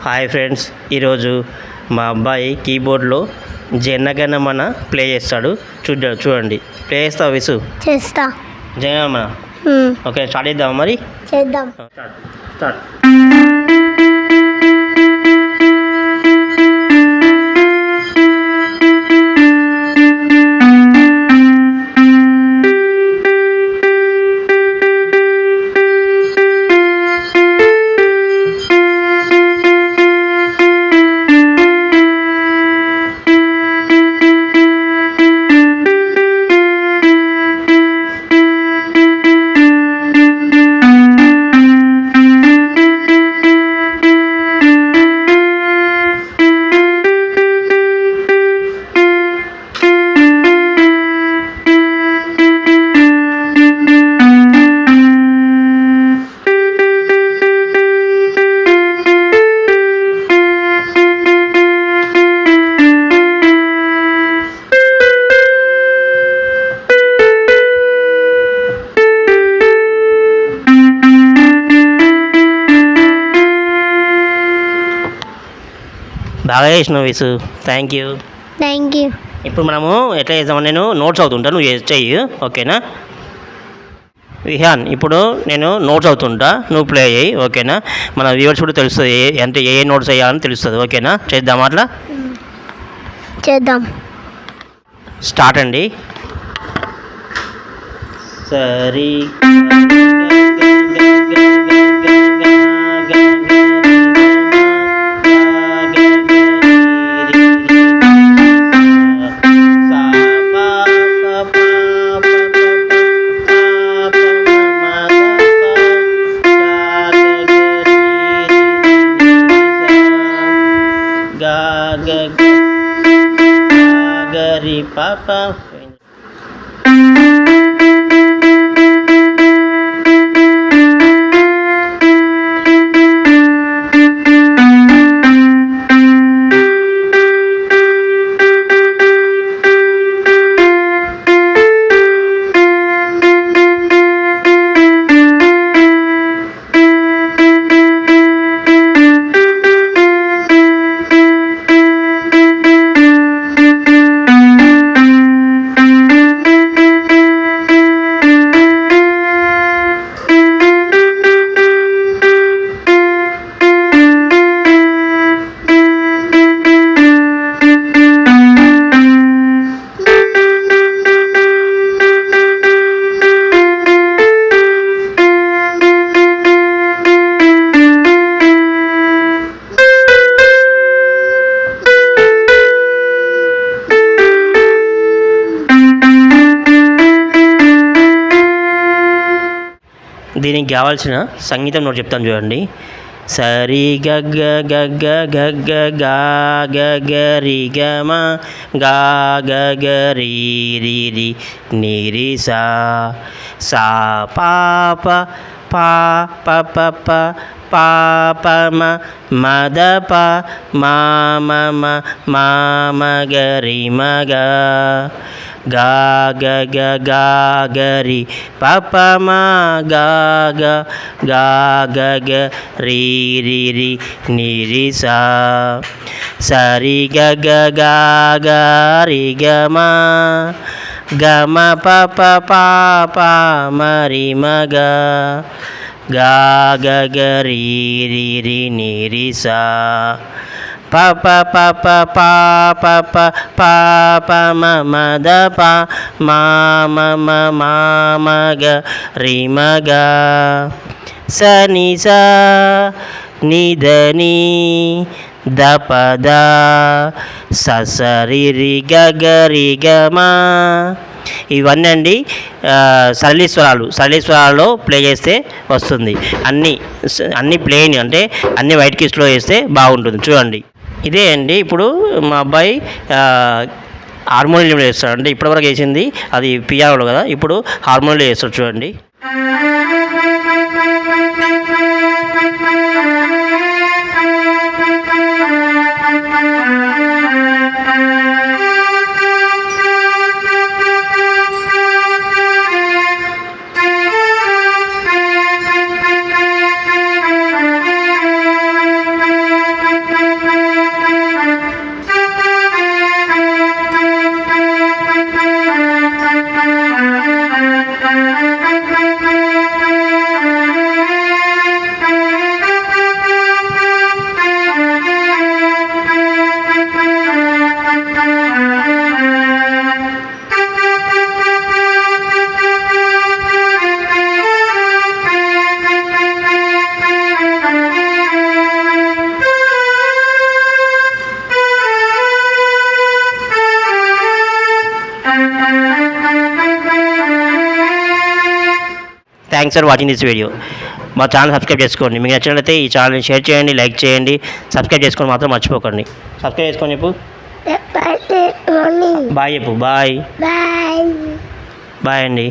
Hi friends, ఈరోజు మా అబ్బాయి కీబోర్డ్లో జనగణమన ప్లే చేస్తాడు. చూడండి. ప్లే చేస్తావా విసు? చేస్తా. జనగణమన. ఓకే, స్టార్ట్ చేద్దామా మరి? చేద్దాం. స్టార్ట్. బాగా చేసినావు విసు. Thank you. ఇప్పుడు మనము ఎట్లా చేద్దామని నేను నోట్స్ అవుతుంటా, నువ్వు చెయ్యి. ఓకేనా విహాన్? ఇప్పుడు నేను నోట్స్ అవుతుంటా, నువ్వు ప్లే చేయి. ఓకేనా? మన వ్యూవర్స్ కూడా తెలుస్తుంది అంటే ఏ నోట్స్ వేయాలని తెలుస్తుంది. ఓకేనా? చేద్దాం అట్లా. చేద్దాం. స్టార్ట్ అండి. సరి గరి పాప. దీనికి కావాల్సిన సంగీతం నోట్ చెప్తాను చూడండి. సరి గగ్గ గగ్గ గగ్గ గా గరి గమ గా గరి రి రి ని రి సా సా పాప పా ప ప ప పా ప మ మద ప మా మ మ మా మ గరి మ గ గా గ గ గా గరి పప మా గా గ గా గ గ రి రి రి ని రి సా సరి గ గ గా గ రి గ మా గ మ ప ప పా పా మరి మ గ గా గ గ రి రి రి ని రి సా ప ప ప ప పా ప ప పా ప మ మ ద ప మా మ మ మా మ గ రి మ గ స ని స ని ద ని ద ప ద స స రి రి గ గ రి గ మ. ఇవన్నీ అండి సరళీస్వరాల్లో ప్లే చేస్తే వస్తుంది. అన్నీ ప్లేన్ అంటే అన్ని వైట్ కీస్లో వేస్తే బాగుంటుంది. చూడండి, ఇదే అండి. ఇప్పుడు మా అబ్బాయి హార్మోనియంలో చేస్తాడు. అంటే ఇప్పటివరకు వేసింది అది పియానోలో కదా, ఇప్పుడు హార్మోనియంలో చేస్తాడు. చూడండి. Thanks for watching this video. మా ఛానల్ సబ్స్క్రైబ్ చేసుకోండి. మీకు నచ్చినట్లయితే ఈ ఛానల్ని షేర్ చేయండి, లైక్ చేయండి, సబ్స్క్రైబ్ చేసుకోండి మాత్రం మర్చిపోకండి. సబ్స్క్రైబ్ చేసుకొని చెప్పు. బాయ్ చెప్పు. Bye bye. బాయ్ అండి.